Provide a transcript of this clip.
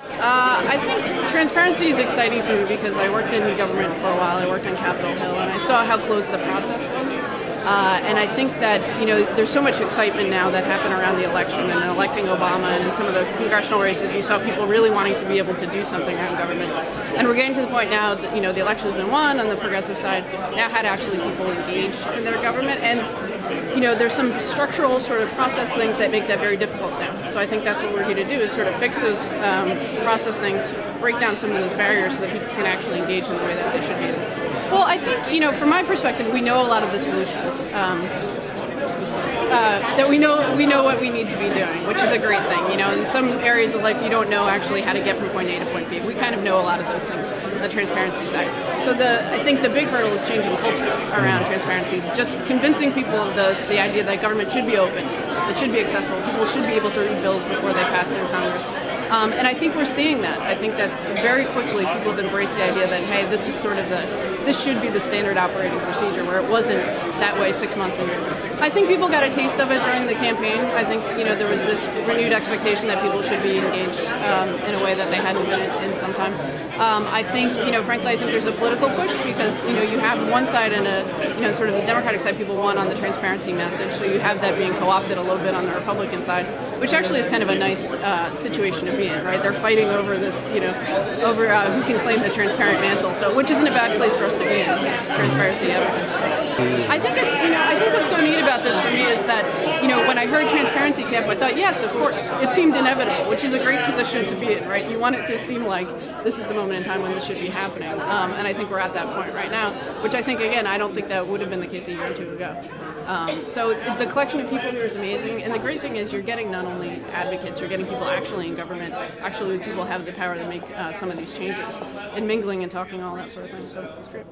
I think transparency is exciting to me because I worked in government for a while. I worked on Capitol Hill, and I saw how close the process was. And I think that, there's so much excitement now that happened around the election and electing Obama, and in some of the congressional races you saw people really wanting to be able to do something around government. And we're getting to the point now that, the election has been won on the progressive side, now how to actually people engage in their government. And, there's some structural sort of process things that make that very difficult now. So I think that's what we're here to do, is sort of fix those process things, break down some of those barriers so that people can actually engage in the way that they should be. Well, I think, from my perspective, we know a lot of the solutions. That we know what we need to be doing, which is a great thing. In some areas of life you don't know actually how to get from point A to point B. We kind of know a lot of those things on the transparency side. So I think the big hurdle is changing culture around transparency, just convincing people of the idea that government should be open, it should be accessible, people should be able to read bills before they pass through Congress. And I think we're seeing that. I think that very quickly people have embraced the idea that, hey, this is sort of this should be the standard operating procedure, where it wasn't that way 6 months ago. I think people got a taste of it during the campaign. I think, there was this renewed expectation that people should be engaged in a way that they hadn't been in some time. I think, frankly, I think there's a political push because, you have one side and sort of the Democratic side people want on the transparency message, so you have that being co-opted a little bit on the Republican side, which actually is kind of a nice situation to be in, right? They're fighting over this, over who can claim the transparent mantle, so which isn't a bad place for us to be in, it's transparency evidence. I think I think what's so neat about this for me is that, when I heard TransparencyCamp, I thought, yes, of course, it seemed inevitable, which is a great position to be in, right? You want it to seem like this is the moment in time when this should be happening, and I think we're at that point right now, which I think, again, I don't think that would have been the case a year or two ago. So the collection of people here is amazing, and the great thing is you're getting not only advocates, you're getting people actually in government, actually people have the power to make some of these changes, and mingling and talking, all that sort of thing, so it's great.